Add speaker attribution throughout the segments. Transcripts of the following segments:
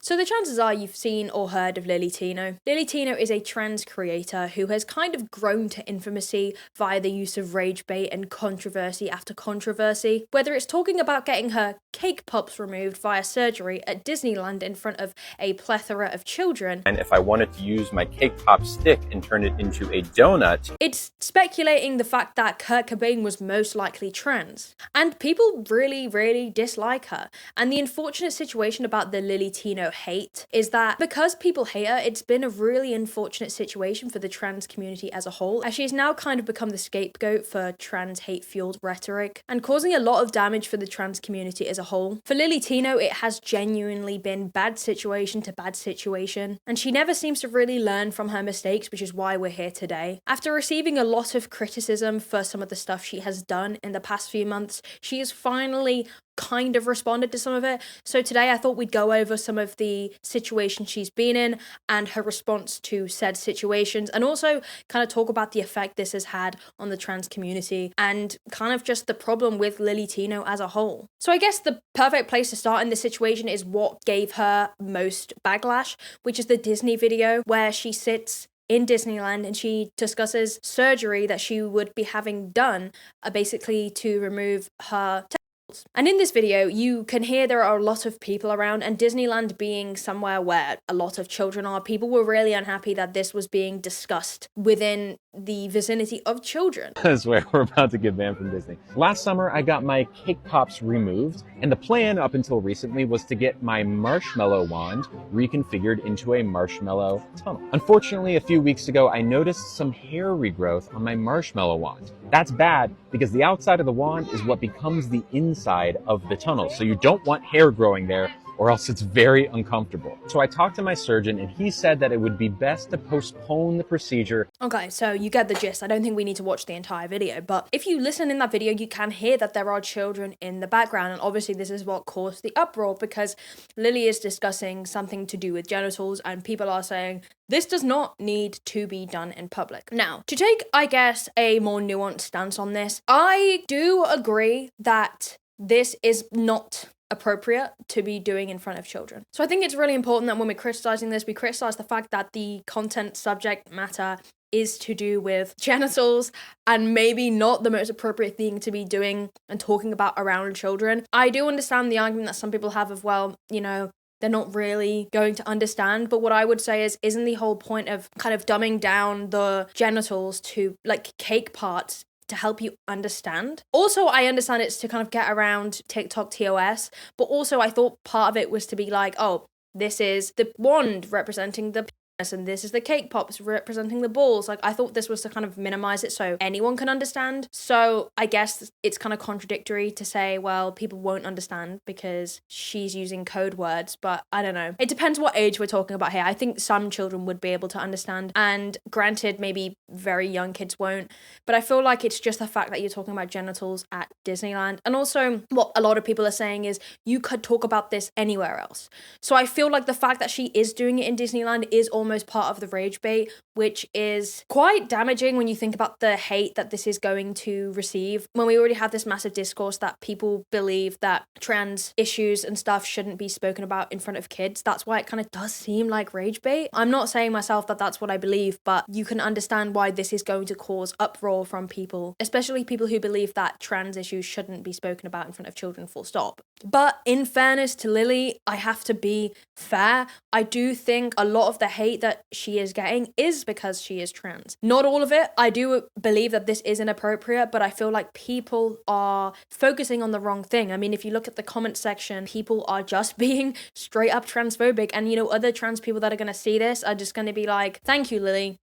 Speaker 1: So the chances are you've seen or heard of Lilly Tino. Lilly Tino is a trans creator who has kind of grown to infamousy via the use of rage bait and controversy after controversy. Whether it's talking about getting her cake pops removed via surgery at Disneyland in front of a plethora of children.
Speaker 2: And if I wanted to use my cake pop stick and turn it into a donut.
Speaker 1: It's speculating the fact that Kurt Cobain was most likely trans. And people really dislike her. And the unfortunate situation about the Lilly Tino hate is that because people hate her, it's been a really unfortunate situation for the trans community as a whole, as she's now kind of become the scapegoat for trans hate-fueled rhetoric and causing a lot of damage for the trans community as a whole. For Lilly Tino, it has genuinely been bad situation to bad situation, and she never seems to really learn from her mistakes, which is why we're here today. After receiving a lot of criticism for some of the stuff she has done in the past few months, she has finally kind of responded to some of it. So today I thought we'd go over some of the situations she's been in and her response to said situations, and also kind of talk about the effect this has had on the trans community and kind of just the problem with Lilly Tino as a whole. So I guess the perfect place to start in this situation is what gave her most backlash, which is the Disney video where she sits in Disneyland and she discusses surgery that she would be having done, basically to remove her testicles. And in this video, you can hear there are a lot of people around, and Disneyland being somewhere where a lot of children are, people were really unhappy that this was being discussed within the vicinity of children.
Speaker 2: I swear, we're about to get banned from Disney. Last summer, I got my cake pops removed, and the plan up until recently was to get my marshmallow wand reconfigured into a marshmallow tunnel. Unfortunately, a few weeks ago, I noticed some hair regrowth on my marshmallow wand. That's bad because the outside of the wand is what becomes the inside of the tunnel, so you don't want hair growing there, or else it's very uncomfortable. So I talked to my surgeon and he said that it would be best to postpone the procedure.
Speaker 1: Okay, so you get the gist. I don't think we need to watch the entire video, but if you listen in that video, you can hear that there are children in the background, and obviously this is what caused the uproar because Lilly is discussing something to do with genitals and people are saying, this does not need to be done in public. Now, to take, I guess, a more nuanced stance on this, I do agree that this is not appropriate to be doing in front of children. So I think it's really important that when we're criticizing this, we criticize the fact that the content subject matter is to do with genitals and maybe not the most appropriate thing to be doing and talking about around children. I do understand the argument that some people have of, well, you know, they're not really going to understand. But what I would say is, isn't the whole point of kind of dumbing down the genitals to like cake parts to help you understand? Also, I understand it's to kind of get around TikTok TOS, but also I thought part of it was to be like, oh, this is the wand representing the penis and this is the cake pops representing the balls. Like, I thought this was to kind of minimize it so anyone can understand. So I guess it's kind of contradictory to say, well, people won't understand because she's using code words, but I don't know. It depends what age we're talking about here. I think some children would be able to understand, and granted, maybe very young kids won't, but I feel like it's just the fact that you're talking about genitals at Disneyland. And also what a lot of people are saying is you could talk about this anywhere else. So I feel like the fact that she is doing it in Disneyland is almost part of the rage bait, which is quite damaging when you think about the hate that this is going to receive. When we already have this massive discourse that people believe that trans issues and stuff shouldn't be spoken about in front of kids, that's why it kind of does seem like rage bait. I'm not saying myself that that's what I believe, but you can understand why this is going to cause uproar from people, especially people who believe that trans issues shouldn't be spoken about in front of children, full stop. But in fairness to Lilly, I have to be fair. I do think a lot of the hate that she is getting is because she is trans. Not all of it. I do believe that this is inappropriate, but I feel like people are focusing on the wrong thing. I mean, if you look at the comment section, people are just being straight up transphobic, and you know, other trans people that are going to see this are just going to be like, thank you, Lilly.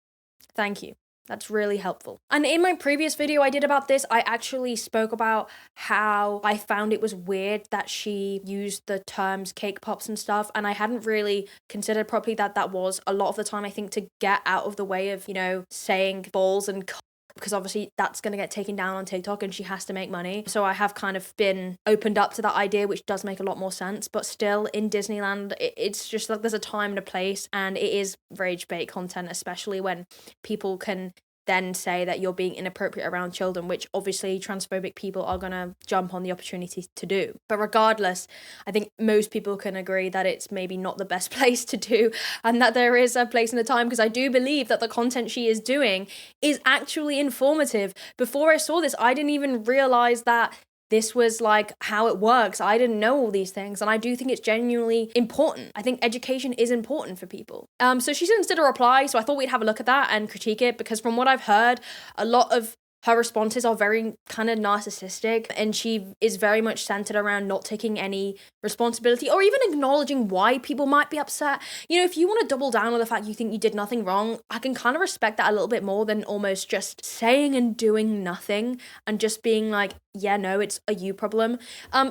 Speaker 1: Thank you. That's really helpful. And in my previous video I did about this, I actually spoke about how I found it was weird that she used the terms cake pops and stuff, and I hadn't really considered properly that that was a lot of the time, I think, to get out of the way of, you know, saying balls and because obviously that's going to get taken down on TikTok and she has to make money. So I have kind of been opened up to that idea, which does make a lot more sense. But still, in Disneyland, it's just like there's a time and a place, and it is rage bait content, especially when people can then say that you're being inappropriate around children, which obviously transphobic people are going to jump on the opportunity to do. But regardless, I think most people can agree that it's maybe not the best place to do, and that there is a place and a time, because I do believe that the content she is doing is actually informative. Before I saw this, I didn't even realize that this was like how it works. I didn't know all these things, and I do think it's genuinely important. I think education is important for people. So she didn't a reply, so I thought we'd have a look at that and critique it, because from what I've heard, a lot of her responses are very kind of narcissistic, and she is very much centered around not taking any responsibility or even acknowledging why people might be upset. You know, if you want to double down on the fact you think you did nothing wrong, I can kind of respect that a little bit more than almost just saying and doing nothing and just being like, yeah, no, it's a you problem.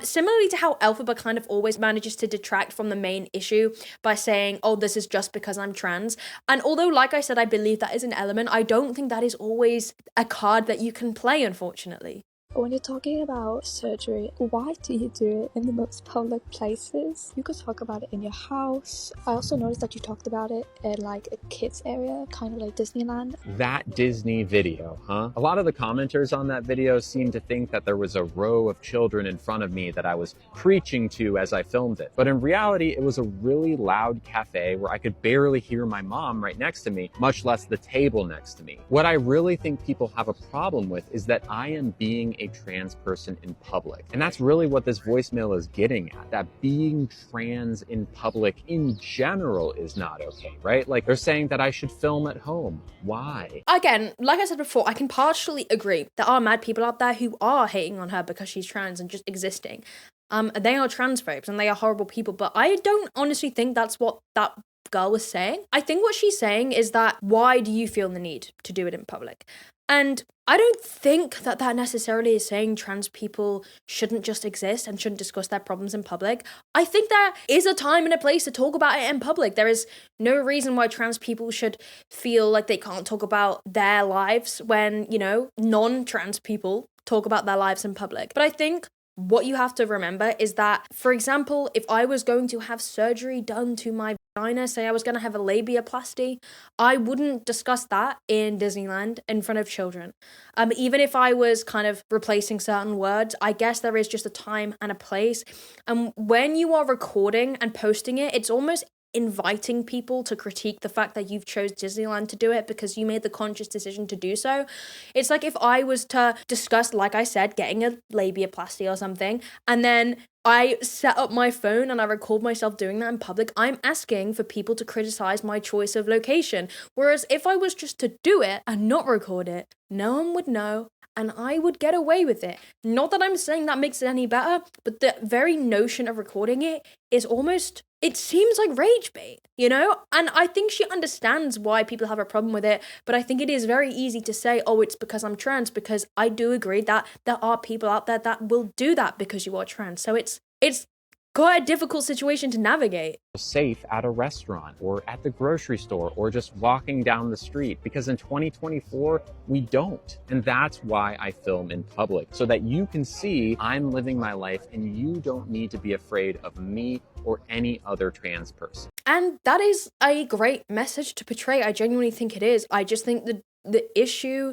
Speaker 1: Similarly to how Elphaba kind of always manages to detract from the main issue by saying, oh, this is just because I'm trans. And although, like I said, I believe that is an element, I don't think that is always a card that you can play, unfortunately.
Speaker 3: When you're talking about surgery, why do you do it in the most public places? You could talk about it in your house. I also noticed that you talked about it in like a kids area, kind of like Disneyland.
Speaker 2: That Disney video, huh? A lot of the commenters on that video seemed to think that there was a row of children in front of me that I was preaching to as I filmed it. But in reality, it was a really loud cafe where I could barely hear my mom right next to me, much less the table next to me. What I really think people have a problem with is that I am being a trans person in public. And that's really what this voicemail is getting at, that being trans in public in general is not okay, right? Like, they're saying that I should film at home. Why?
Speaker 1: Again, like I said before, I can partially agree. There are mad people out there who are hating on her because she's trans and just existing. They are transphobes and they are horrible people, but I don't honestly think that's what that girl was saying. I think what she's saying is that, why do you feel the need to do it in public? And I don't think that that necessarily is saying trans people shouldn't just exist and shouldn't discuss their problems in public. I think there is a time and a place to talk about it in public. There is no reason why trans people should feel like they can't talk about their lives when, you know, non-trans people talk about their lives in public. But I think what you have to remember is that, for example, if I was going to have surgery done to my vagina, say I was going to have a labiaplasty, I wouldn't discuss that in Disneyland in front of children. Even if I was kind of replacing certain words, I guess there is just a time and a place. And when you are recording and posting it, it's almost inviting people to critique the fact that you've chose Disneyland to do it because you made the conscious decision to do so. It's like if I was to discuss, like I said, getting a labiaplasty or something, and then I set up my phone and I record myself doing that in public, I'm asking for people to criticize my choice of location. Whereas if I was just to do it and not record it, no one would know and I would get away with it. Not that I'm saying that makes it any better, but the very notion of recording it is almost, it seems like rage bait, you know? And I think she understands why people have a problem with it, but I think it is very easy to say, oh, it's because I'm trans, because I do agree that there are people out there that will do that because you are trans. So it's quite a difficult situation to navigate.
Speaker 2: Safe at a restaurant or at the grocery store or just walking down the street, because in 2024 we don't. And that's why I film in public, so that you can see I'm living my life and you don't need to be afraid of me or any other trans person.
Speaker 1: And that is a great message to portray. I genuinely think it is. I just think the issue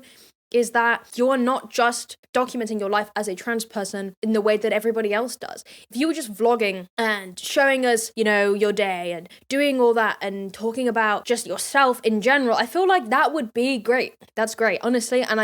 Speaker 1: is that you're not just documenting your life as a trans person in the way that everybody else does. If you were just vlogging and showing us, you know, your day and doing all that and talking about just yourself in general, I feel like that would be great. That's great, honestly. And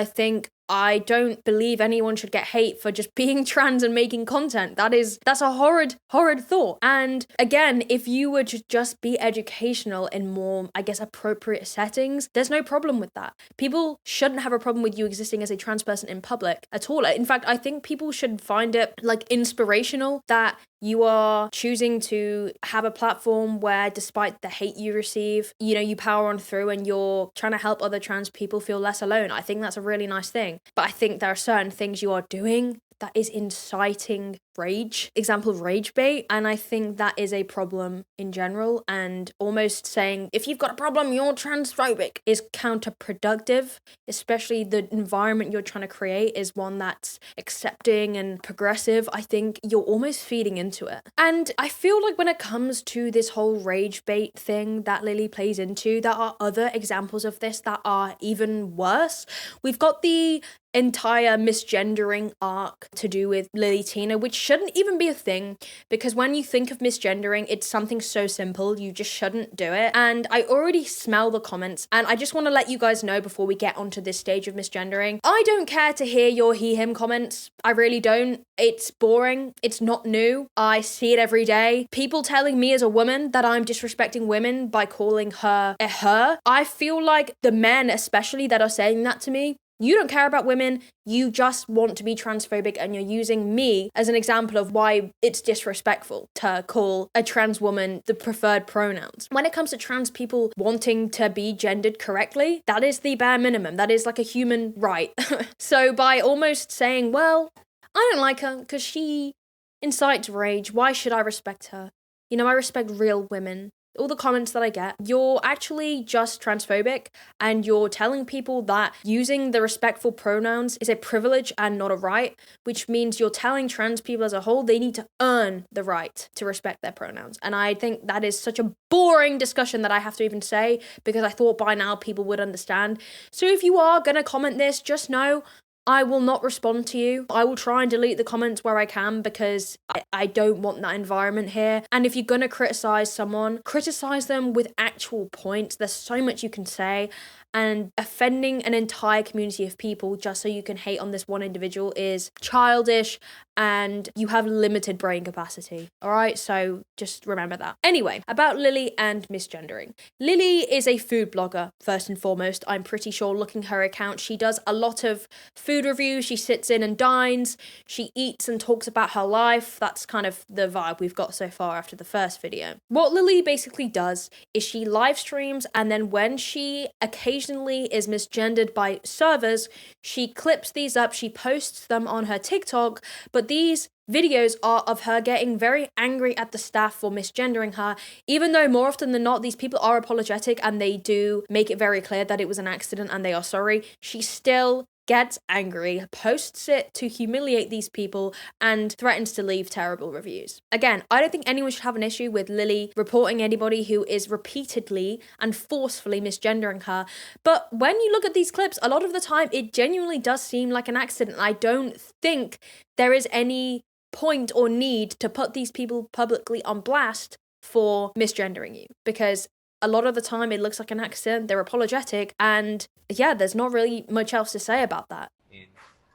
Speaker 1: I don't believe anyone should get hate for just being trans and making content. That's a horrid thought. And again, if you were to just be educational in more, I guess, appropriate settings, there's no problem with that. People shouldn't have a problem with you existing as a trans person in public at all. In fact, I think people should find it like inspirational that you are choosing to have a platform where, despite the hate you receive, you know, you power on through and you're trying to help other trans people feel less alone. I think that's a really nice thing. But I think there are certain things you are doing that is inciting rage. Example, rage bait. And I think that is a problem in general, and almost saying, if you've got a problem, you're transphobic, is counterproductive, especially the environment you're trying to create is one that's accepting and progressive. I think you're almost feeding into it. And I feel like when it comes to this whole rage bait thing that Lilly plays into, there are other examples of this that are even worse. We've got the entire misgendering arc to do with Lilly Tino, which shouldn't even be a thing, because when you think of misgendering, it's something so simple, you just shouldn't do it. And I already smell the comments, and I just want to let you guys know before we get onto this stage of misgendering, I don't care to hear your he/him comments. I really don't. It's boring. It's not new. I see it every day. People telling me as a woman that I'm disrespecting women by calling her a her. I feel like the men especially that are saying that to me, you don't care about women, you just want to be transphobic, and you're using me as an example of why it's disrespectful to call a trans woman the preferred pronouns. When it comes to trans people wanting to be gendered correctly, that is the bare minimum. That is like a human right. So by almost saying, well, I don't like her because she incites rage, why should I respect her? You know, I respect real women. All the comments that I get, you're actually just transphobic, and you're telling people that using the respectful pronouns is a privilege and not a right, which means you're telling trans people as a whole they need to earn the right to respect their pronouns. And I think that is such a boring discussion that I have to even say, because I thought by now people would understand. So if you are gonna comment this, just know I will not respond to you. I will try and delete the comments where I can, because I don't want that environment here. And if you're gonna criticize someone, criticize them with actual points. There's so much you can say, and offending an entire community of people just so you can hate on this one individual is childish, and you have limited brain capacity. All right, so just remember that. Anyway, about Lilly and misgendering. Lilly is a food blogger, first and foremost. I'm pretty sure, looking her account, she does a lot of food reviews. She sits in and dines. She eats and talks about her life. That's kind of the vibe we've got so far after the first video. What Lilly basically does is she live streams, and then when she occasionally is misgendered by servers, she clips these up, she posts them on her TikTok, but these videos are of her getting very angry at the staff for misgendering her, even though more often than not these people are apologetic and they do make it very clear that it was an accident and they are sorry. She still gets angry, posts it to humiliate these people, and threatens to leave terrible reviews. Again, I don't think anyone should have an issue with Lilly reporting anybody who is repeatedly and forcefully misgendering her, but when you look at these clips, a lot of the time it genuinely does seem like an accident. I don't think there is any point or need to put these people publicly on blast for misgendering you, because a lot of the time it looks like an accident, they're apologetic, and yeah, there's not really much else to say about that.
Speaker 4: It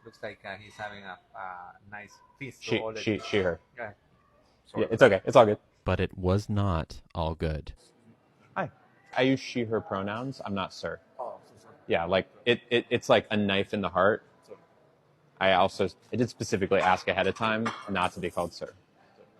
Speaker 4: looks like he's having a nice feast.
Speaker 2: She, her.
Speaker 4: Yeah.
Speaker 2: Yeah, it's okay. It's all good.
Speaker 5: But it was not all good.
Speaker 2: Hi. I use she, her pronouns. I'm not sir. Yeah, like it's like a knife in the heart. I did specifically ask ahead of time not to be called sir.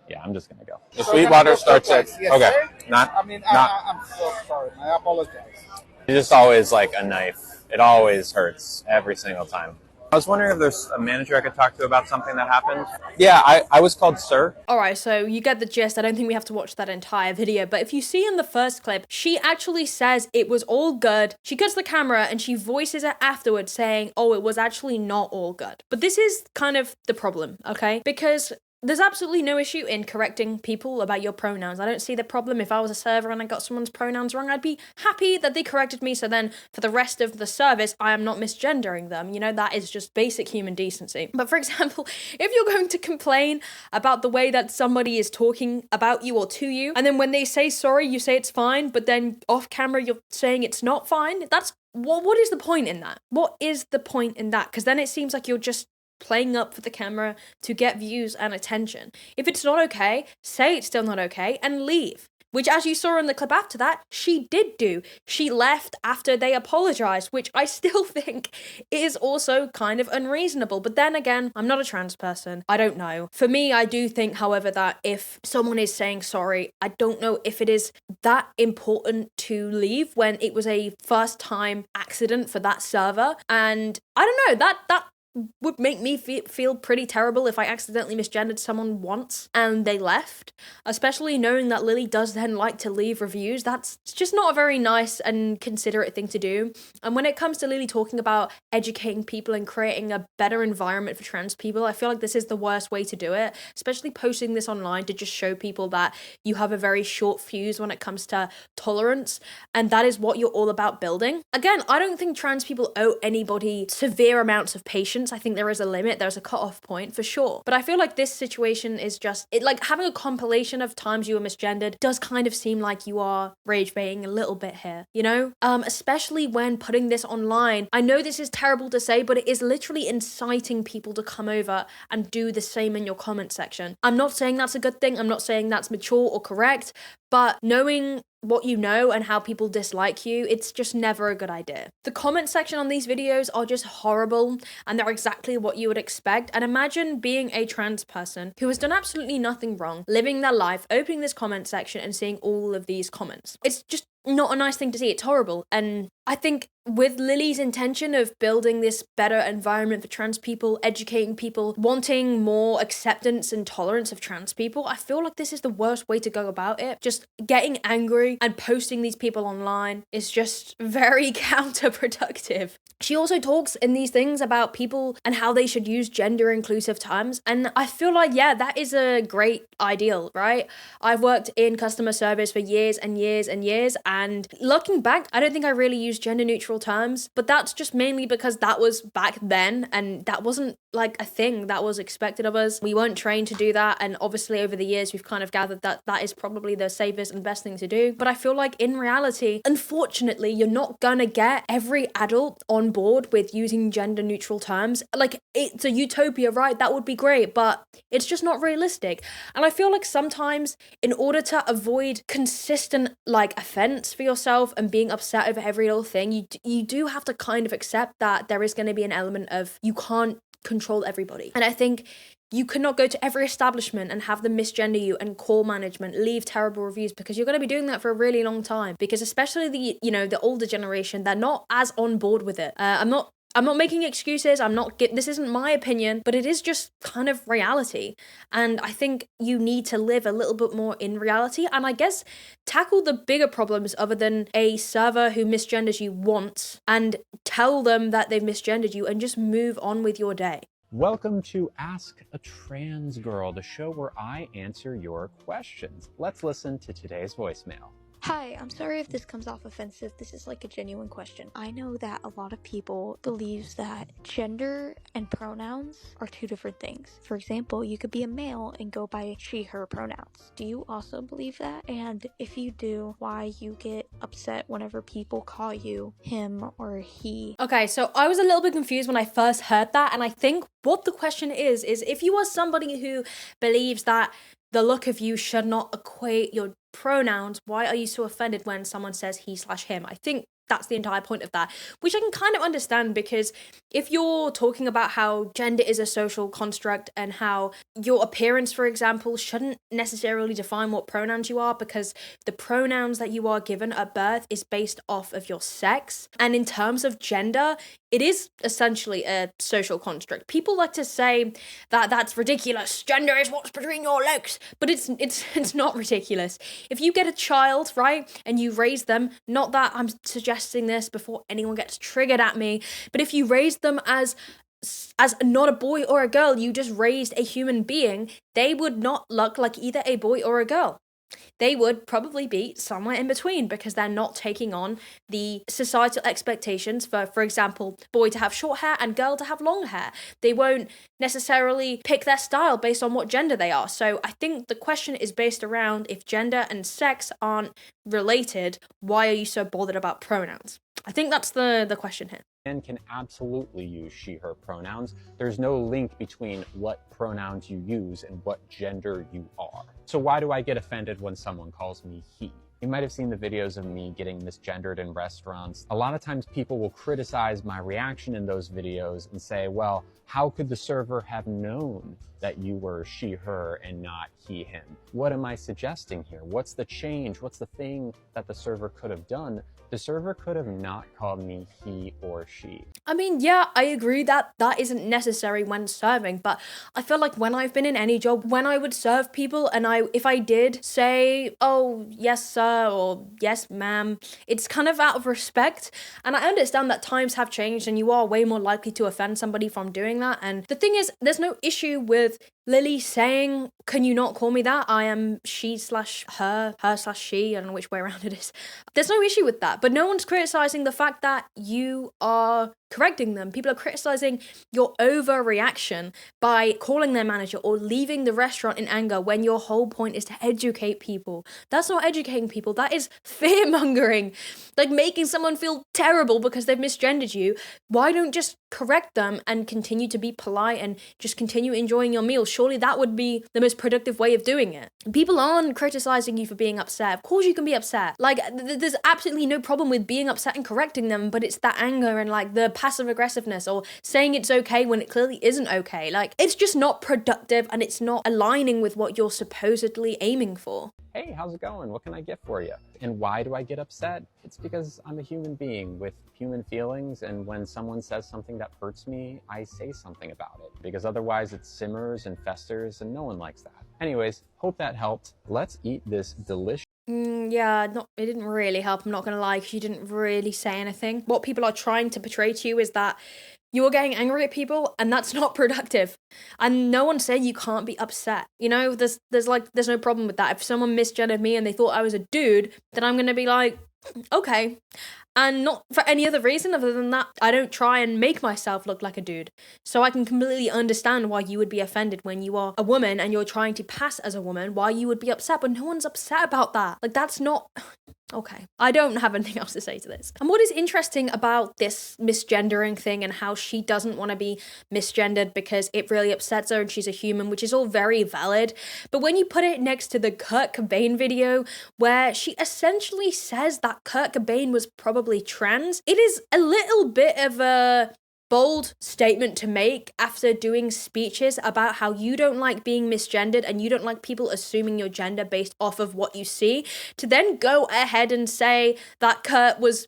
Speaker 2: Yeah, I'm just gonna go. The Sweetwater starts at
Speaker 6: yes,
Speaker 2: okay.
Speaker 6: Sir?
Speaker 2: Not.
Speaker 6: I'm so sorry. I apologize.
Speaker 2: It's just always like a knife. It always hurts every single time. I was wondering if there's a manager I could talk to about something that happened. Yeah, I was called sir.
Speaker 1: Alright, so you get the gist. I don't think we have to watch that entire video, but if you see in the first clip, she actually says it was all good. She cuts the camera and she voices it afterwards saying, oh, it was actually not all good. But this is kind of the problem, okay? Because there's absolutely no issue in correcting people about your pronouns. I don't see the problem. If I was a server and I got someone's pronouns wrong, I'd be happy that they corrected me, so then for the rest of the service, I am not misgendering them. You know, that is just basic human decency. But for example, if you're going to complain about the way that somebody is talking about you or to you, and then when they say sorry, you say it's fine, but then off camera, you're saying it's not fine, that's what is the point in that? What is the point in that? Because then it seems like you're just playing up for the camera to get views and attention. If it's not okay, say it's still not okay and leave. Which, as you saw in the clip after that, she did do. She left after they apologized, which I still think is also kind of unreasonable. But then again, I'm not a trans person. I don't know. For me, I do think, however, that if someone is saying sorry, I don't know if it is that important to leave when it was a first time accident for that server. And I don't know, that would make me feel pretty terrible if I accidentally misgendered someone once and they left, especially knowing that Lilly does then like to leave reviews. That's just not a very nice and considerate thing to do. And when it comes to Lilly talking about educating people and creating a better environment for trans people, I feel like this is the worst way to do it, especially posting this online to just show people that you have a very short fuse when it comes to tolerance, and that is what you're all about building. Again, I don't think trans people owe anybody severe amounts of patience. I think there is a limit, there's a cutoff point for sure. But I feel like this situation is just, like having a compilation of times you were misgendered does kind of seem like you are rage baiting a little bit here, you know? Especially when putting this online. I know this is terrible to say, but it is literally inciting people to come over and do the same in your comment section. I'm not saying that's a good thing, I'm not saying that's mature or correct, but knowing what you know and how people dislike you, it's just never a good idea. The comment section on these videos are just horrible, and they're exactly what you would expect. And imagine being a trans person who has done absolutely nothing wrong, living their life, opening this comment section and seeing all of these comments. It's just not a nice thing to see. It's horrible. And I think with Lilly's intention of building this better environment for trans people, educating people, wanting more acceptance and tolerance of trans people, I feel like this is the worst way to go about it. Just getting angry and posting these people online is just very counterproductive. She also talks in these things about people and how they should use gender inclusive terms. And I feel like, yeah, that is a great ideal, right? I've worked in customer service for years and years and years. And looking back, I don't think I really used gender neutral terms, but that's just mainly because that was back then and that wasn't like a thing that was expected of us. We weren't trained to do that. And obviously over the years, we've kind of gathered that that is probably the safest and best thing to do. But I feel like in reality, unfortunately, you're not gonna get every adult on board with using gender neutral terms. Like, it's a utopia, right? That would be great, but it's just not realistic. And I feel like sometimes in order to avoid consistent like offense for yourself and being upset over every little thing, you do have to kind of accept that there is going to be an element of you can't control everybody. And I think you cannot go to every establishment and have them misgender you and call management, leave terrible reviews, because you're going to be doing that for a really long time. Because especially the older generation, they're not as on board with it. I'm not making excuses. This isn't my opinion, but it is just kind of reality. And I think you need to live a little bit more in reality. And I guess tackle the bigger problems other than a server who misgenders you once and tell them that they've misgendered you and just move on with your day.
Speaker 2: Welcome to Ask a Trans Girl, the show where I answer your questions. Let's listen to today's voicemail.
Speaker 3: Hi, I'm sorry if this comes off offensive. This is like a genuine question. I know that a lot of people believes that gender and pronouns are two different things. For example, you could be a male and go by she, her pronouns. Do you also believe that? And if you do, why you get upset whenever people call you him or he?
Speaker 1: Okay, so I was a little bit confused when I first heard that, and I think what the question is if you are somebody who believes that the look of you should not equate your pronouns, why are you so offended when someone says he/him? I think that's the entire point of that, which I can kind of understand, because if you're talking about how gender is a social construct and how your appearance, for example, shouldn't necessarily define what pronouns you are, because the pronouns that you are given at birth is based off of your sex. And in terms of gender, it is essentially a social construct. People like to say that that's ridiculous. Gender is what's between your legs, but it's not ridiculous. If you get a child, right, and you raise them, not that I'm suggesting this before anyone gets triggered at me, but if you raise them as not a boy or a girl, you just raised a human being, they would not look like either a boy or a girl. They would probably be somewhere in between, because they're not taking on the societal expectations for example, boy to have short hair and girl to have long hair. They won't necessarily pick their style based on what gender they are. So I think the question is based around, if gender and sex aren't related, why are you so bothered about pronouns? I think that's the question here.
Speaker 2: Men can absolutely use she, her pronouns. There's no link between what pronouns you use and what gender you are. So why do I get offended when someone calls me he? You might have seen the videos of me getting misgendered in restaurants. A lot of times people will criticize my reaction in those videos and say, well, how could the server have known that you were she, her, and not he, him? What am I suggesting here? What's the change? What's the thing that the server could have done? The server could have not called me he or she.
Speaker 1: I mean, yeah, I agree that that isn't necessary when serving, but I feel like when I've been in any job, when I would serve people and if I did say, oh, yes, sir, or yes, ma'am, it's kind of out of respect. And I understand that times have changed and you are way more likely to offend somebody from doing that. And the thing is, there's no issue with Lilly saying, can you not call me that? I am she/her, her/she, I don't know which way around it is. There's no issue with that, but no one's criticizing the fact that you are correcting them. People are criticizing your overreaction by calling their manager or leaving the restaurant in anger when your whole point is to educate people. That's not educating people, that is fear-mongering. Like making someone feel terrible because they've misgendered you. Why don't just correct them and continue to be polite and just continue enjoying your meal? Surely that would be the most productive way of doing it. People aren't criticizing you for being upset. Of course you can be upset. Like, there's absolutely no problem with being upset and correcting them, but it's that anger and like the passive aggressiveness or saying it's okay when it clearly isn't okay. Like, it's just not productive and it's not aligning with what you're supposedly aiming for.
Speaker 2: Hey, how's it going? What can I get for you? And why do I get upset? It's because I'm a human being with human feelings, and when someone says something that hurts me, I say something about it, because otherwise it simmers and festers and no one likes that. Anyways, hope that helped. Let's eat this delicious
Speaker 1: It didn't really help, I'm not gonna lie, because you didn't really say anything. What people are trying to portray to you is that you're getting angry at people, and that's not productive. And no one's saying you can't be upset. You know, there's no problem with that. If someone misgendered me and they thought I was a dude, then I'm gonna be like, okay. And not for any other reason other than that I don't try and make myself look like a dude. So I can completely understand why you would be offended when you are a woman and you're trying to pass as a woman, why you would be upset, but no one's upset about that. Like, that's not... Okay, I don't have anything else to say to this. And what is interesting about this misgendering thing and how she doesn't want to be misgendered because it really upsets her and she's a human, which is all very valid. But when you put it next to the Kurt Cobain video where she essentially says that Kurt Cobain was probably trans, it is a little bit of a bold statement to make after doing speeches about how you don't like being misgendered and you don't like people assuming your gender based off of what you see, to then go ahead and say that Kurt was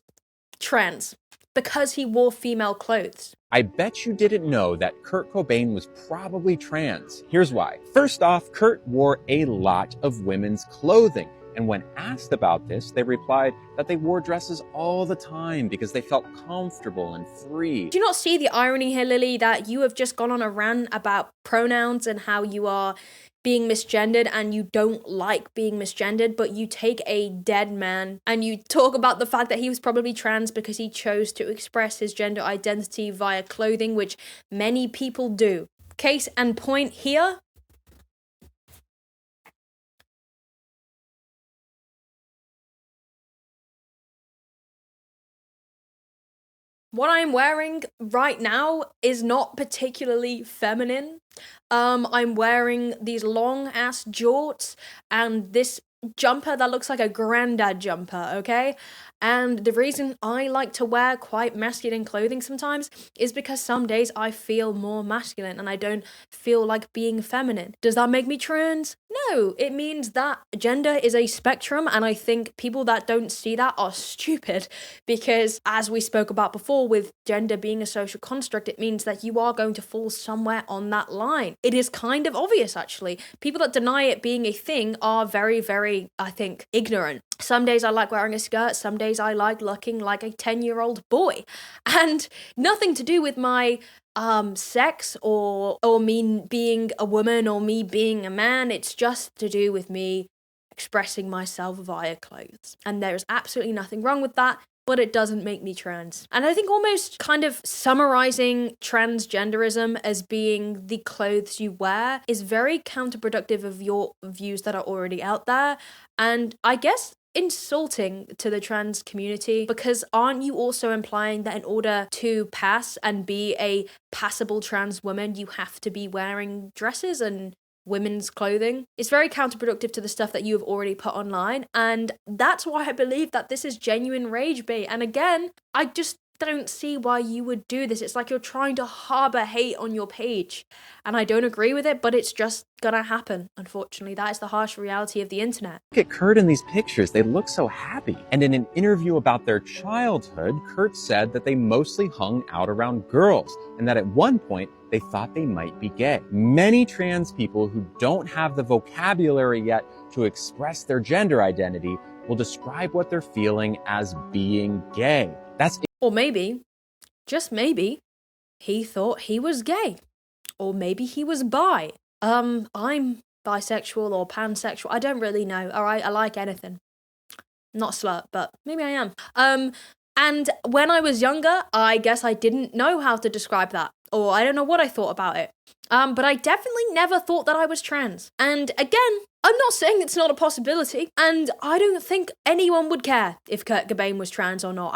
Speaker 1: trans because he wore female clothes.
Speaker 2: I bet you didn't know that Kurt Cobain was probably trans. Here's why. First off, Kurt wore a lot of women's clothing. And when asked about this, they replied that they wore dresses all the time because they felt comfortable and free.
Speaker 1: Do you not see the irony here, Lilly, that you have just gone on a rant about pronouns and how you are being misgendered and you don't like being misgendered, but you take a dead man and you talk about the fact that he was probably trans because he chose to express his gender identity via clothing, which many people do. Case and point here. What I'm wearing right now is not particularly feminine. I'm wearing these long ass jorts and this jumper that looks like a granddad jumper, okay? And the reason I like to wear quite masculine clothing sometimes is because some days I feel more masculine and I don't feel like being feminine. Does that make me trans? No, it means that gender is a spectrum, and I think people that don't see that are stupid, because as we spoke about before, with gender being a social construct, it means that you are going to fall somewhere on that line. It is kind of obvious, actually. People that deny it being a thing are very, very, I think, ignorant. Some days I like wearing a skirt, some days I like looking like a 10-year-old boy. And nothing to do with my sex or me being a woman or me being a man. It's just to do with me expressing myself via clothes. And there's absolutely nothing wrong with that, but it doesn't make me trans. And I think almost kind of summarizing transgenderism as being the clothes you wear is very counterproductive of your views that are already out there. And I guess insulting to the trans community, because aren't you also implying that in order to pass and be a passable trans woman, you have to be wearing dresses and women's clothing. It's very counterproductive to the stuff that you have already put online. And that's why I believe that this is genuine rage bait. And again, I just don't see why you would do this. It's like you're trying to harbor hate on your page. And I don't agree with it, but it's just gonna happen. Unfortunately, that is the harsh reality of the internet.
Speaker 2: Look at Kurt in these pictures. They look so happy. And in an interview about their childhood, Kurt said that they mostly hung out around girls and that at one point they thought they might be gay. Many trans people who don't have the vocabulary yet to express their gender identity will describe what they're feeling as being gay. That's
Speaker 1: Or maybe, just maybe, he thought he was gay. Or maybe he was bi. I'm bisexual or pansexual. I don't really know. All right, I like anything. Not a slut, but maybe I am. And when I was younger, I guess I didn't know how to describe that. Or I don't know what I thought about it. But I definitely never thought that I was trans. And again, I'm not saying it's not a possibility. And I don't think anyone would care if Kurt Cobain was trans or not.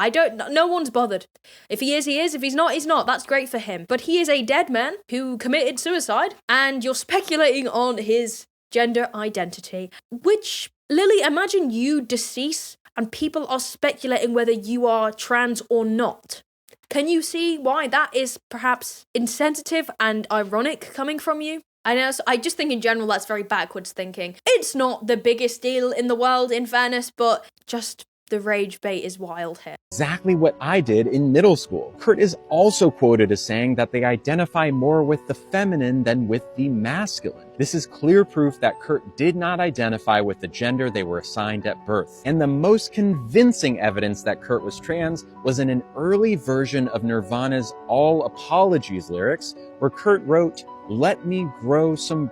Speaker 1: No one's bothered. If he is, he is. If he's not, he's not. That's great for him. But he is a dead man who committed suicide. And you're speculating on his gender identity. Which, Lily, imagine you decease and people are speculating whether you are trans or not. Can you see why that is perhaps insensitive and ironic coming from you? I just think in general that's very backwards thinking. It's not the biggest deal in the world, in fairness, but just the rage bait is wild here.
Speaker 2: exactly what I did in middle school. Kurt is also quoted as saying that they identify more with the feminine than with the masculine. This is clear proof that Kurt did not identify with the gender they were assigned at birth. And the most convincing evidence that Kurt was trans was in an early version of Nirvana's All Apologies lyrics, where Kurt wrote, "Let me grow some."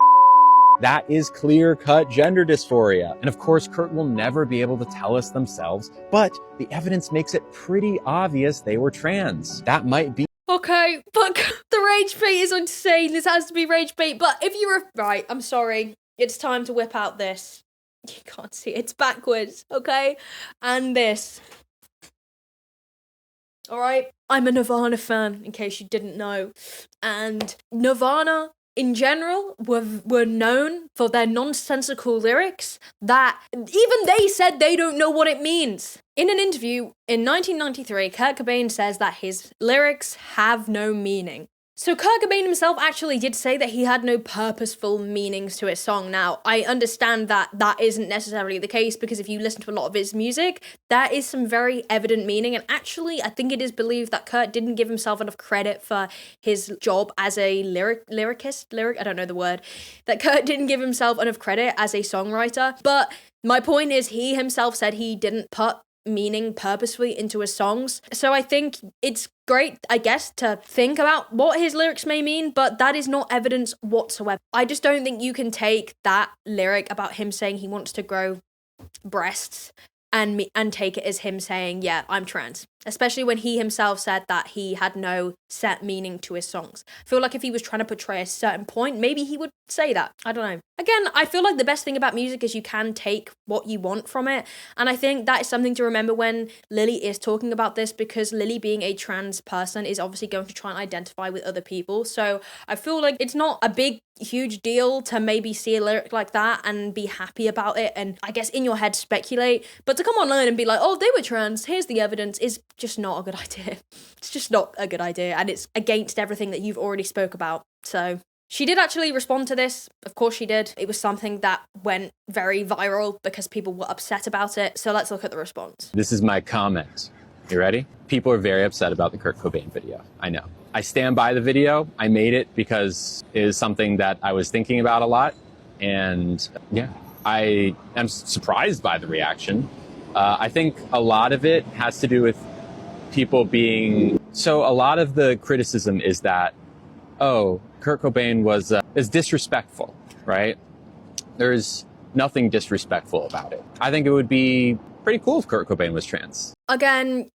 Speaker 2: That is clear-cut gender dysphoria. And of course, Kurt will never be able to tell us themselves, but the evidence makes it pretty obvious they were trans. That might be.
Speaker 1: Okay, but the rage bait is insane. This has to be rage bait. But if you were right, I'm sorry. It's time to whip out this. You can't see it. It's backwards, okay? And this. Alright? I'm a Nirvana fan, in case you didn't know. And Nirvana, in general, were known for their nonsensical lyrics that even they said they don't know what it means. In an interview in 1993, Kurt Cobain says that his lyrics have no meaning. So Kurt Cobain himself actually did say that he had no purposeful meanings to his song. Now, I understand that that isn't necessarily the case, because if you listen to a lot of his music, there is some very evident meaning. And actually, I think it is believed that Kurt didn't give himself enough credit for his job as a lyricist. I don't know the word. That Kurt didn't give himself enough credit as a songwriter. But my point is, he himself said he didn't put meaning purposefully into his songs. So I think it's great, I guess, to think about what his lyrics may mean, but that is not evidence whatsoever. I just don't think you can take that lyric about him saying he wants to grow breasts and take it as him saying, yeah, I'm trans. Especially when he himself said that he had no set meaning to his songs. I feel like if he was trying to portray a certain point, maybe he would say that. I don't know. Again, I feel like the best thing about music is you can take what you want from it. And I think that is something to remember when Lilly is talking about this, because Lilly, being a trans person, is obviously going to try and identify with other people. So I feel like it's not a big, huge deal to maybe see a lyric like that and be happy about it and, I guess, in your head speculate. But to come online and be like, oh, they were trans, here's the evidence, is just not a good idea. It's just not a good idea, and it's against everything that you've already spoke about. So she did actually respond to this. Of course she did. It was something that went very viral because people were upset about it. So let's look at the response.
Speaker 2: This is my comment. You ready? People are very upset about the Kurt Cobain video. I know. I stand by the video. I made it because it is something that I was thinking about a lot. And yeah, I am surprised by the reaction. I think a lot of it has to do with people being... So a lot of the criticism is that, oh, Kurt Cobain is disrespectful, right? There's nothing disrespectful about it. I think it would be pretty cool if Kurt Cobain was trans.
Speaker 1: Again,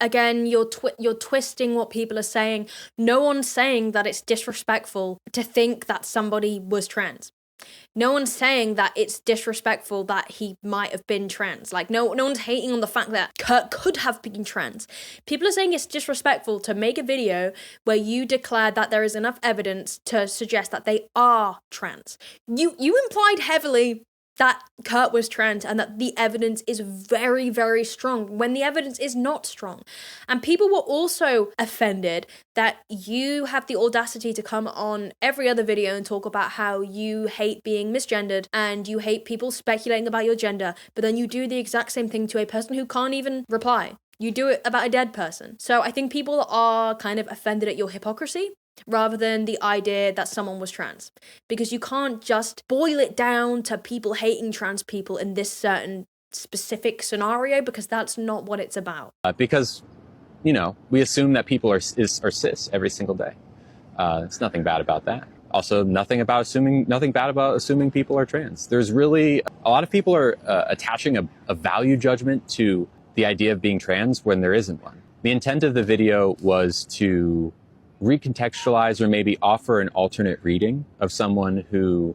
Speaker 1: you're twisting what people are saying. No one's saying that it's disrespectful to think that somebody was trans. No one's saying that it's disrespectful that he might have been trans. Like, no one's hating on the fact that Kurt could have been trans. People are saying it's disrespectful to make a video where you declare that there is enough evidence to suggest that they are trans. You implied heavily that Kurt was trans and that the evidence is very, very strong when the evidence is not strong. And people were also offended that you have the audacity to come on every other video and talk about how you hate being misgendered and you hate people speculating about your gender, but then you do the exact same thing to a person who can't even reply. You do it about a dead person. So I think people are kind of offended at your hypocrisy, rather than the idea that someone was trans. Because you can't just boil it down to people hating trans people in this certain specific scenario, because that's not what it's about.
Speaker 2: Because, we assume that people are cis every single day. There's nothing bad about that. Also, nothing bad about assuming people are trans. There's really, a lot of people are attaching a value judgment to the idea of being trans when there isn't one. The intent of the video was to recontextualize or maybe offer an alternate reading of someone who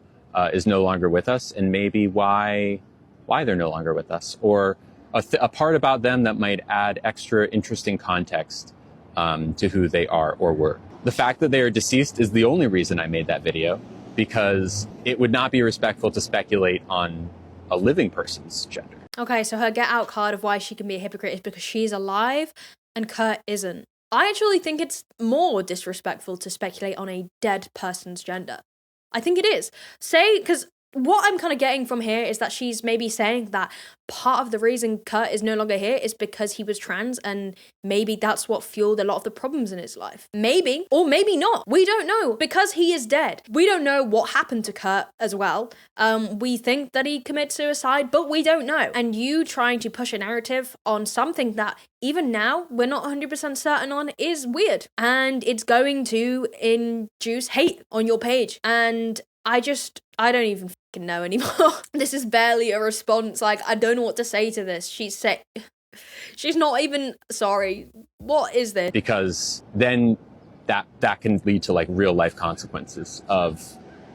Speaker 2: is no longer with us, and maybe why they're no longer with us, or a part about them that might add extra interesting context to who they are or were. The fact that they are deceased is the only reason I made that video, because it would not be respectful to speculate on a living person's gender.
Speaker 1: Okay, so her get out card of why she can be a hypocrite is because she's alive and Kurt isn't. I actually think it's more disrespectful to speculate on a dead person's gender. I think it is. Because what I'm kind of getting from here is that she's maybe saying that part of the reason Kurt is no longer here is because he was trans, and maybe that's what fueled a lot of the problems in his life. Maybe, or maybe not. We don't know, because he is dead. We don't know what happened to Kurt as well. We think that he committed suicide, but we don't know. And you trying to push a narrative on something that even now we're not 100% certain on is weird. And it's going to induce hate on your page. And I don't even fucking know anymore. This is barely a response. Like, I don't know what to say to this. She's not even sorry. What is this?
Speaker 2: Because then that can lead to like real life consequences of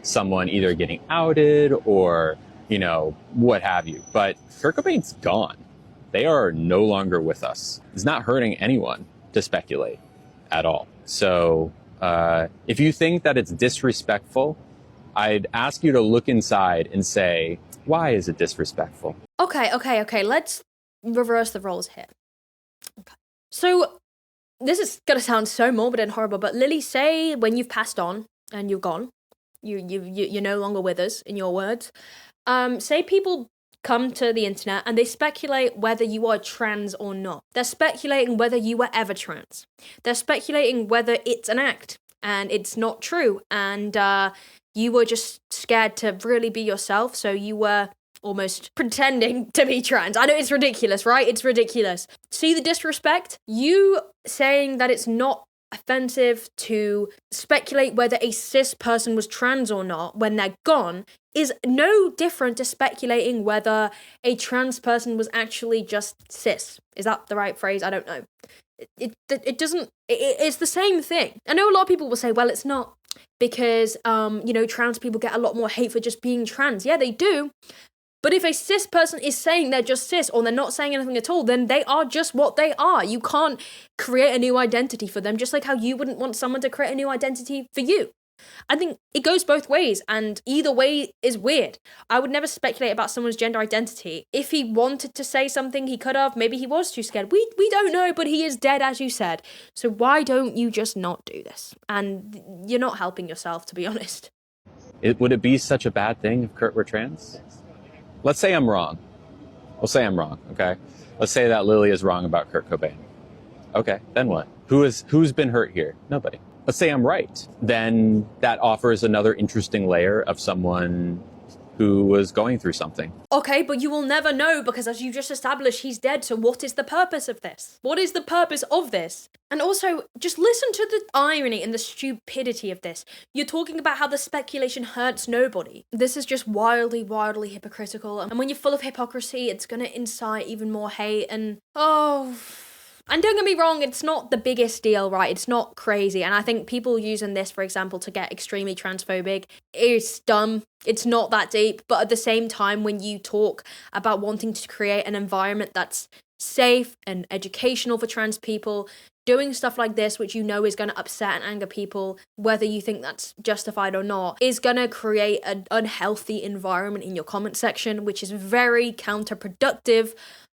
Speaker 2: someone either getting outed or, what have you. But Kurt Cobain's gone. They are no longer with us. It's not hurting anyone to speculate at all. So if you think that it's disrespectful, I'd ask you to look inside and say, why is it disrespectful?
Speaker 1: Okay. Let's reverse the roles here. Okay. So this is going to sound so morbid and horrible, but Lilly, say when you've passed on and you're gone, you're no longer with us, in your words, say people come to the internet and they speculate whether you are trans or not. They're speculating whether you were ever trans. They're speculating whether it's an act and it's not true, and you were just scared to really be yourself, so you were almost pretending to be trans. I know it's ridiculous, right? It's ridiculous. See the disrespect? You saying that it's not offensive to speculate whether a cis person was trans or not when they're gone is no different to speculating whether a trans person was actually just cis. Is that the right phrase? I don't know. It's the same thing. I know a lot of people will say, well, it's not, because, trans people get a lot more hate for just being trans. Yeah, they do. But if a cis person is saying they're just cis, or they're not saying anything at all, then they are just what they are. You can't create a new identity for them, just like how you wouldn't want someone to create a new identity for you. I think it goes both ways, and either way is weird. I would never speculate about someone's gender identity. If he wanted to say something, he could have. Maybe he was too scared. We don't know, but he is dead, as you said. So why don't you just not do this? And you're not helping yourself, to be honest.
Speaker 2: Would it be such a bad thing if Kurt were trans? Let's say I'm wrong. We'll say I'm wrong, okay? Let's say that Lilly is wrong about Kurt Cobain. Okay, then what? Who's been hurt here? Nobody. Let's say I'm right. Then that offers another interesting layer of someone who was going through something.
Speaker 1: Okay, but you will never know, because as you just established, he's dead. So what is the purpose of this? What is the purpose of this? And also, just listen to the irony and the stupidity of this. You're talking about how the speculation hurts nobody. This is just wildly, wildly hypocritical. And when you're full of hypocrisy, it's going to incite even more hate. And, And don't get me wrong, it's not the biggest deal, right? It's not crazy. And I think people using this, for example, to get extremely transphobic is dumb. It's not that deep. But at the same time, when you talk about wanting to create an environment that's safe and educational for trans people, doing stuff like this, which you know is going to upset and anger people, whether you think that's justified or not, is going to create an unhealthy environment in your comment section, which is very counterproductive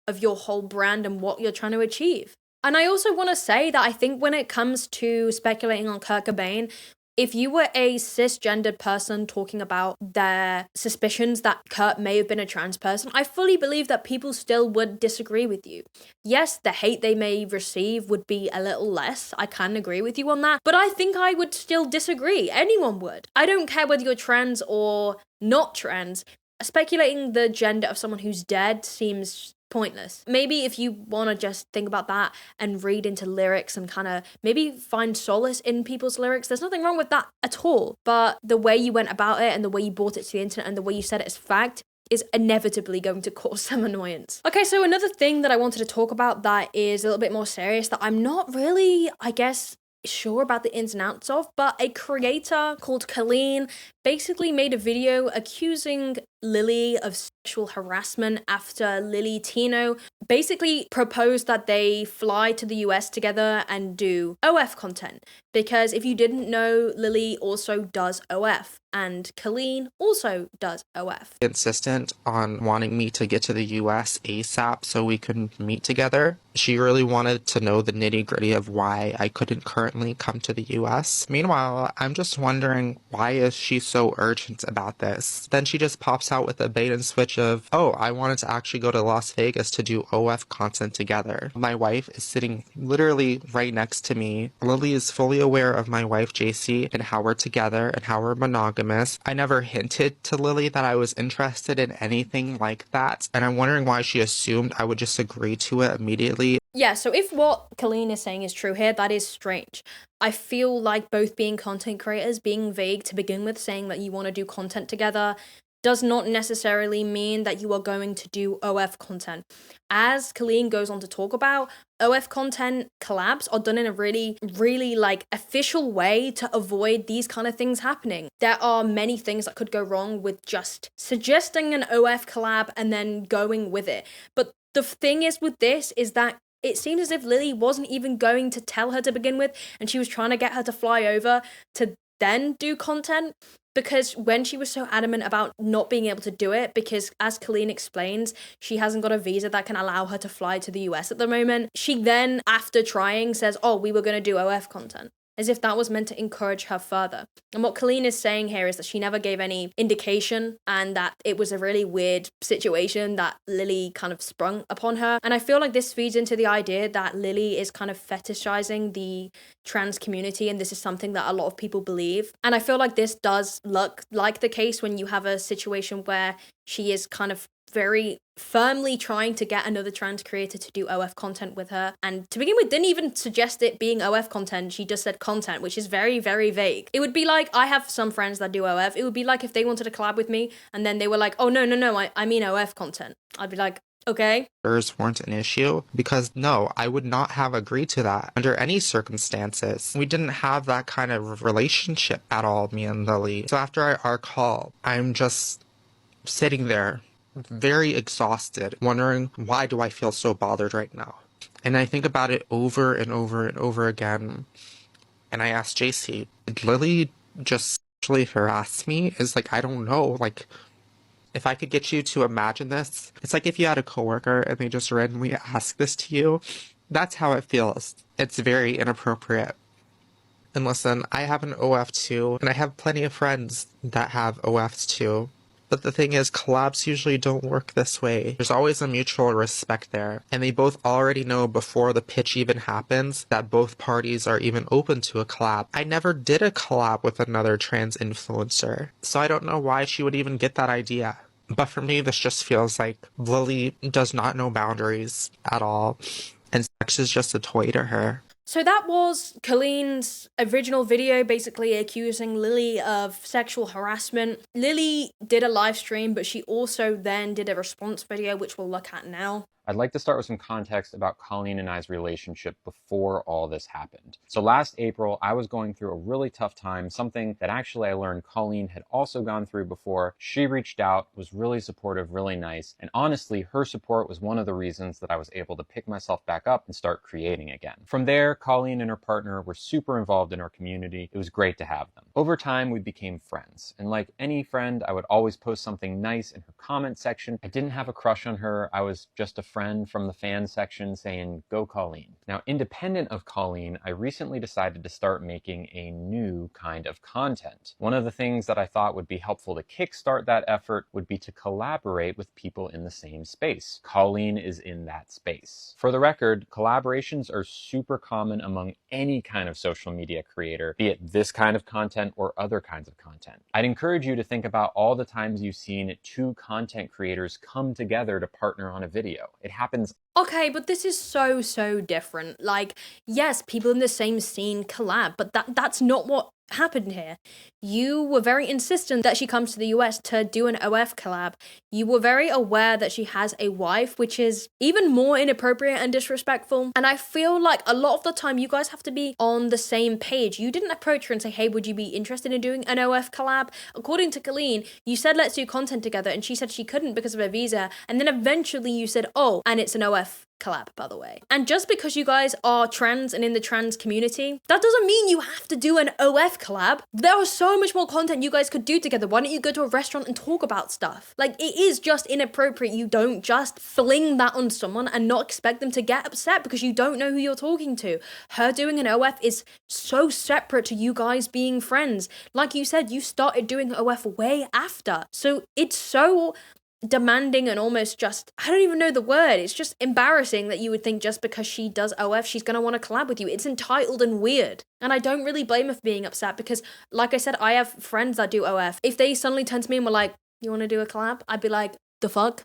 Speaker 1: of your whole brand and what you're trying to achieve. And I also want to say that I think when it comes to speculating on Kurt Cobain, if you were a cisgendered person talking about their suspicions that Kurt may have been a trans person, I fully believe that people still would disagree with you. Yes, the hate they may receive would be a little less. I can agree with you on that. But I think I would still disagree. Anyone would. I don't care whether you're trans or not trans. Speculating the gender of someone who's dead seems pointless. Maybe if you want to just think about that and read into lyrics and kind of maybe find solace in people's lyrics, there's nothing wrong with that at all. But the way you went about it and the way you brought it to the internet and the way you said it as fact is inevitably going to cause some annoyance. Okay, so another thing that I wanted to talk about that is a little bit more serious that I'm not really, I guess, sure about the ins and outs of, but a creator called Cobain basically made a video accusing Lilly of sexual harassment after Tino basically proposed that they fly to the US together and do OF content. Because if you didn't know, Lilly also does OF and Colleen also does OF.
Speaker 7: Insistent on wanting me to get to the US ASAP so we could meet together. She really wanted to know the nitty-gritty of why I couldn't currently come to the US. Meanwhile, I'm just wondering, why is she so urgent about this? Then she just pops out with a bait and switch of, oh, I wanted to actually go to Las Vegas to do OF content together. My wife is sitting literally right next to me. Lilly is fully aware of my wife JC and how we're together and how we're monogamous. I never hinted to Lilly that I was interested in anything like that, and I'm wondering why she assumed I would just agree to it immediately.
Speaker 1: Yeah, so if what Colleen is saying is true here, that is strange. I feel like both being content creators, being vague to begin with, saying that you want to do content together, does not necessarily mean that you are going to do OF content. As Colleen goes on to talk about, OF content collabs are done in a really, really official way to avoid these kind of things happening. There are many things that could go wrong with just suggesting an OF collab and then going with it. But the thing is with this is that it seems as if Lilly wasn't even going to tell her to begin with, and she was trying to get her to fly over to then do content. Because when she was so adamant about not being able to do it, because as Colleen explains, she hasn't got a visa that can allow her to fly to the US at the moment, she then, after trying, says, oh, we were going to do OF content. As if that was meant to encourage her further. And what Colleen is saying here is that she never gave any indication and that it was a really weird situation that Lilly kind of sprung upon her. And I feel like this feeds into the idea that Lilly is kind of fetishizing the trans community, and this is something that a lot of people believe. And I feel like this does look like the case when you have a situation where she is kind of very firmly trying to get another trans creator to do OF content with her. And to begin with, didn't even suggest it being OF content. She just said content, which is very, very vague. It would be like, I have some friends that do OF. It would be like if they wanted to collab with me and then they were like, oh, no, I mean OF content. I'd be like, okay.
Speaker 7: Weren't an issue, because no, I would not have agreed to that under any circumstances. We didn't have that kind of relationship at all, me and Lilly. So after our call, I'm just sitting there very exhausted, wondering, why do I feel so bothered right now? And I think about it over and over and over again. And I asked JC, did Lilly just sexually harass me? It's like, I don't know. Like, if I could get you to imagine this, it's like if you had a coworker and they just randomly ask this to you. That's how it feels. It's very inappropriate. And listen, I have an OF too, and I have plenty of friends that have OFs too. But the thing is, collabs usually don't work this way. There's always a mutual respect there, and they both already know before the pitch even happens that both parties are even open to a collab. I never did a collab with another trans influencer, so I don't know why she would even get that idea. But for me, this just feels like Lilly does not know boundaries at all, and sex is just a toy to her.
Speaker 1: So that was Colleen's original video, basically accusing Lilly of sexual harassment. Lilly did a live stream, but she also then did a response video, which we'll look at now.
Speaker 2: I'd like to start with some context about Colleen and I's relationship before all this happened. So last April, I was going through a really tough time, something that actually I learned Colleen had also gone through before. She reached out, was really supportive, really nice, and honestly, her support was one of the reasons that I was able to pick myself back up and start creating again. From there, Colleen and her partner were super involved in our community. It was great to have them. Over time, we became friends, and like any friend, I would always post something nice in her comment section. I didn't have a crush on her. I was just a friend from the fan section saying, "Go Colleen." Now, independent of Colleen, I recently decided to start making a new kind of content. One of the things that I thought would be helpful to kickstart that effort would be to collaborate with people in the same space. Colleen is in that space. For the record, collaborations are super common among any kind of social media creator, be it this kind of content or other kinds of content. I'd encourage you to think about all the times you've seen two content creators come together to partner on a video. It happens.
Speaker 1: Okay, but this is so different. Like, yes, people in the same scene collab, but that's not what happened here. You were very insistent that she comes to the US to do an OF collab. You were very aware that she has a wife, which is even more inappropriate and disrespectful. And I feel like a lot of the time you guys have to be on the same page. You didn't approach her and say, "Hey, would you be interested in doing an OF collab?" According to Colleen, you said, "Let's do content together," and she said she couldn't because of her visa. And then eventually you said, "Oh, and it's an OF collab, by the way." And just because you guys are trans and in the trans community, that doesn't mean you have to do an OF collab. There are so much more content you guys could do together. Why don't you go to a restaurant and talk about stuff? Like, it is just inappropriate. You don't just fling that on someone and not expect them to get upset because you don't know who you're talking to. Her doing an OF is so separate to you guys being friends. Like you said, you started doing OF way after. So it's so demanding and almost just, I don't even know the word. It's just embarrassing that you would think just because she does OF, she's going to want to collab with you. It's entitled and weird. And I don't really blame her for being upset because, like I said, I have friends that do OF. If they suddenly turn to me and were like, "You want to do a collab?" I'd be like, "The fuck?"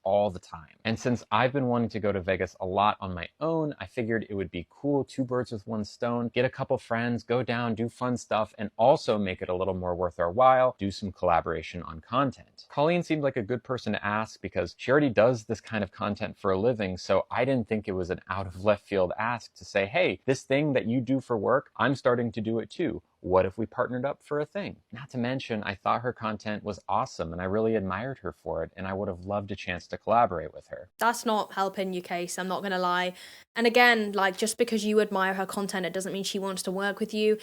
Speaker 2: All the time. And since I've been wanting to go to Vegas a lot on my own, I figured it would be cool, two birds with one stone, get a couple friends, go down, do fun stuff, and also make it a little more worth our while, do some collaboration on content. Colleen seemed like a good person to ask because she already does this kind of content for a living, so I didn't think it was an out of left field ask to say, "Hey, this thing that you do for work, I'm starting to do it too. What if we partnered up for a thing?" Not to mention, I thought her content was awesome and I really admired her for it, and I would have loved a chance to collaborate with her.
Speaker 1: That's not helping your case, I'm not gonna lie. And again, like, just because you admire her content, it doesn't mean she wants to work with you.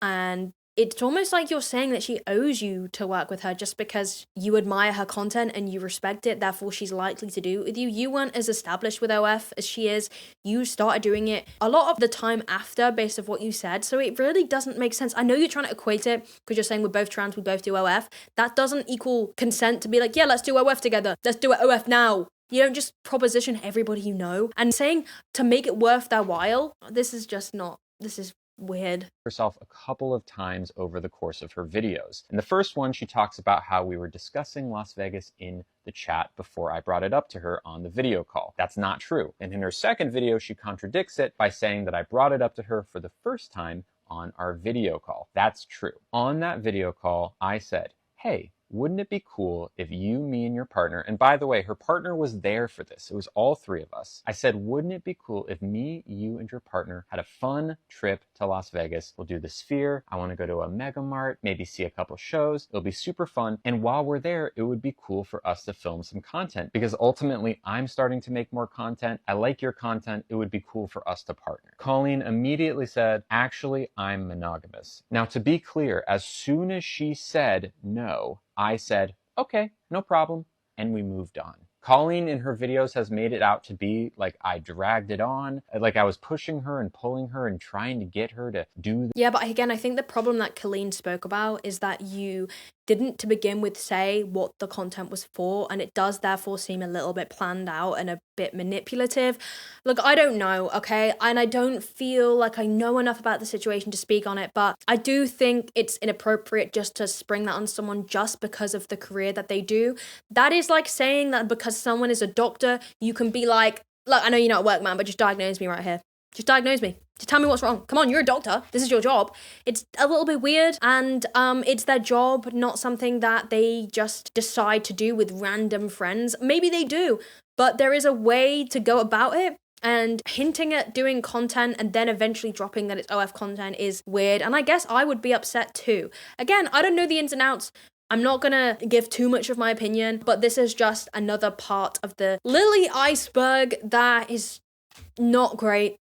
Speaker 1: And it's almost like you're saying that she owes you to work with her just because you admire her content and you respect it, therefore she's likely to do it with you. You weren't as established with OF as she is. You started doing it a lot of the time after, based off what you said, so it really doesn't make sense. I know you're trying to equate it because you're saying we're both trans, we both do OF. That doesn't equal consent to be like, "Yeah, let's do OF together. Let's do it OF now." You don't just proposition everybody you know. And saying to make it worth their while, this is weird.
Speaker 2: Herself a couple of times over the course of her videos. In the first one, she talks about how we were discussing Las Vegas in the chat before I brought it up to her on the video call. That's not true. And in her second video, she contradicts it by saying that I brought it up to her for the first time on our video call. That's true. On that video call, I said, "Hey, wouldn't it be cool if you, me, and your partner," and by the way, her partner was there for this. It was all three of us. I said, "Wouldn't it be cool if me, you, and your partner had a fun trip to Las Vegas? We'll do the Sphere. I want to go to a Mega Mart, maybe see a couple shows. It'll be super fun. And while we're there, it would be cool for us to film some content because ultimately I'm starting to make more content. I like your content. It would be cool for us to partner." Colleen immediately said, "Actually, I'm monogamous." Now, to be clear, as soon as she said no, I said, "Okay, no problem," and we moved on. Colleen in her videos has made it out to be like I dragged it on, like I was pushing her and pulling her and trying to get her to do.
Speaker 1: Yeah, but again, I think the problem that Colleen spoke about is that you didn't to begin with say what the content was for, and it does therefore seem a little bit planned out and a bit manipulative. Look, I don't know, okay? And I don't feel like I know enough about the situation to speak on it, but I do think it's inappropriate just to spring that on someone just because of the career that they do. That is like saying that because someone is a doctor, you can be like, "Look, I know you're not at work, man, but just diagnose me right here. Just diagnose me. to tell me what's wrong. Come on, you're a doctor. This is your job. It's a little bit weird, and it's their job, not something that they just decide to do with random friends. Maybe they do, but there is a way to go about it. And hinting at doing content and then eventually dropping that it's OF content is weird. And I guess I would be upset too. Again, I don't know the ins and outs. I'm not gonna give too much of my opinion, but this is just another part of the Lilly iceberg that is not great,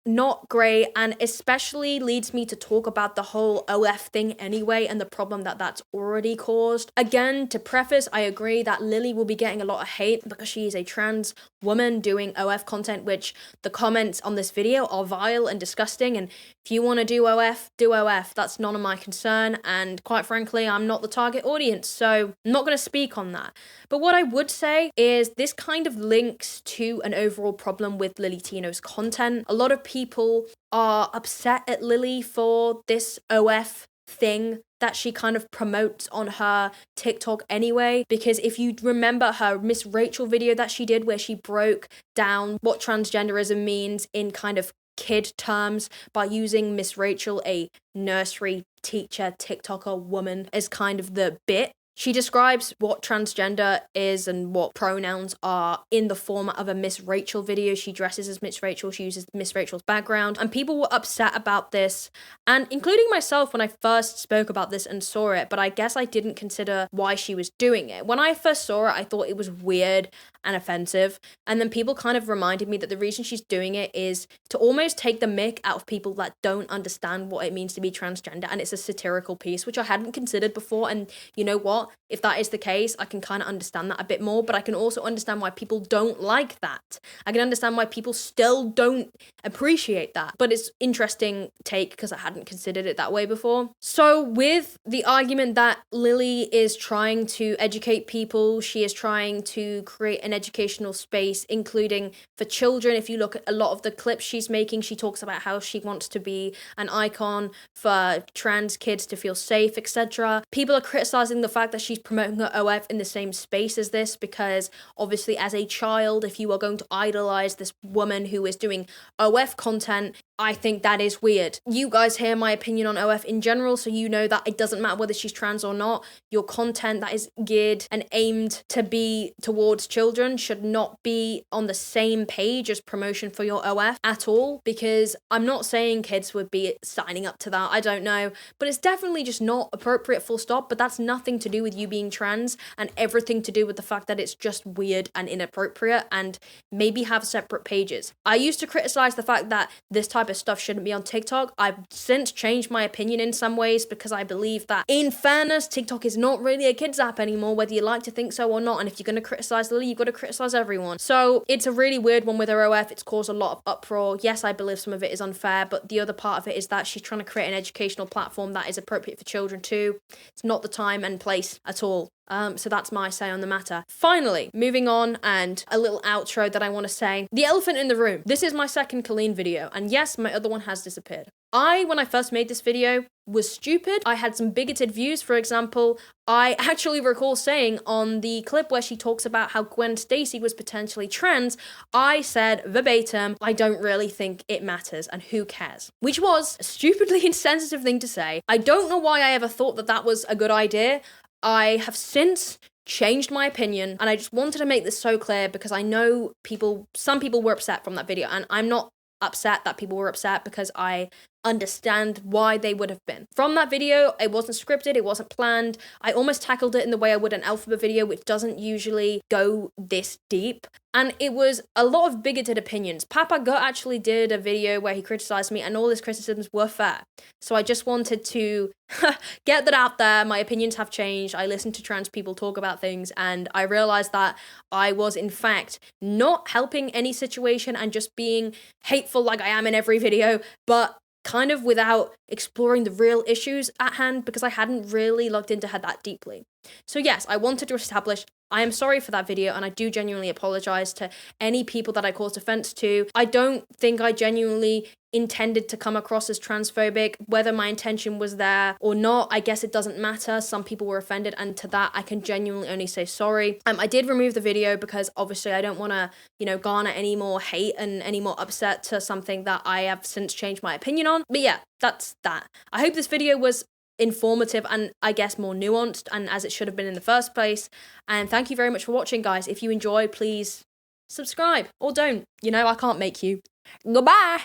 Speaker 1: and especially leads me to talk about the whole OF thing anyway and the problem that that's already caused. Again, to preface, I agree that Lilly will be getting a lot of hate because she is a trans woman doing OF content, which the comments on this video are vile and disgusting, and if you want to do OF, do OF. That's none of my concern, and quite frankly, I'm not the target audience, so I'm not going to speak on that. But what I would say is this kind of links to an overall problem with Lilly Tino's content. A lot of people are upset at Lilly for this OF thing that she kind of promotes on her TikTok anyway, because if you remember her Miss Rachel video that she did where she broke down what transgenderism means in kind of kid terms by using Miss Rachel, a nursery teacher, TikToker woman, as kind of the bit. She describes what transgender is and what pronouns are in the format of a Miss Rachel video. She dresses as Miss Rachel, she uses Miss Rachel's background, and people were upset about this, and including myself when I first spoke about this and saw it, but I guess I didn't consider why she was doing it. When I first saw it, I thought it was weird and offensive, and then people kind of reminded me that the reason she's doing it is to almost take the mick out of people that don't understand what it means to be transgender, and it's a satirical piece, which I hadn't considered before, and you know what? If that is the case, I can kind of understand that a bit more, but I can also understand why people don't like that. I can understand why people still don't appreciate that, but it's interesting take because I hadn't considered it that way before. So with the argument that Lilly is trying to educate people, she is trying to create an educational space, including for children. If you look at a lot of the clips she's making, she talks about how she wants to be an icon for trans kids to feel safe, etc. People are criticizing the fact that she's promoting her OF in the same space as this because obviously as a child, if you are going to idolize this woman who is doing OF content, I think that is weird. You guys hear my opinion on OF in general, so you know that it doesn't matter whether she's trans or not. Your content that is geared and aimed to be towards children should not be on the same page as promotion for your OF at all, because I'm not saying kids would be signing up to that, I don't know, but it's definitely just not appropriate, full stop. But that's nothing to do with you being trans and everything to do with the fact that it's just weird and inappropriate, and maybe have separate pages. I used to criticize the fact that this type of stuff shouldn't be on TikTok. I've since changed my opinion in some ways because I believe that, in fairness, TikTok is not really a kids app anymore, whether you like to think so or not, and if you're going to criticize Lilly, you've got to criticize everyone. So it's a really weird one with her OF. It's caused a lot of uproar. Yes, I believe some of it is unfair, but the other part of it is that she's trying to create an educational platform that is appropriate for children too. It's not the time and place at all. So that's my say on the matter. Finally, moving on, and a little outro that I want to say. The elephant in the room. This is my second Colleen video, and yes, my other one has disappeared. When I first made this video, was stupid. I had some bigoted views. For example, I actually recall saying on the clip where she talks about how Gwen Stacy was potentially trans, I said verbatim, I don't really think it matters and who cares? Which was a stupidly insensitive thing to say. I don't know why I ever thought that that was a good idea. I have since changed my opinion, and I just wanted to make this so clear because I know some people were upset from that video, and I'm not upset that people were upset because I understand why they would have been. From that video, it wasn't scripted, it wasn't planned. I almost tackled it in the way I would an alphabet video, which doesn't usually go this deep. And it was a lot of bigoted opinions. Papa Gut actually did a video where he criticized me, and all his criticisms were fair. So I just wanted to get that out there. My opinions have changed. I listen to trans people talk about things, and I realized that I was, in fact, not helping any situation and just being hateful like I am in every video, but kind of without exploring the real issues at hand because I hadn't really looked into her that deeply. So yes, I wanted to establish I am sorry for that video, and I do genuinely apologize to any people that I caused offense to. I don't think I genuinely intended to come across as transphobic. Whether my intention was there or not, I guess it doesn't matter. Some people were offended, and to that I can genuinely only say sorry. I did remove the video because obviously I don't want to, garner any more hate and any more upset to something that I have since changed my opinion on. But yeah, that's that. I hope this video was informative and I guess more nuanced, and as it should have been in the first place. And thank you very much for watching, guys. If you enjoy, please subscribe or don't. I can't make you. Goodbye.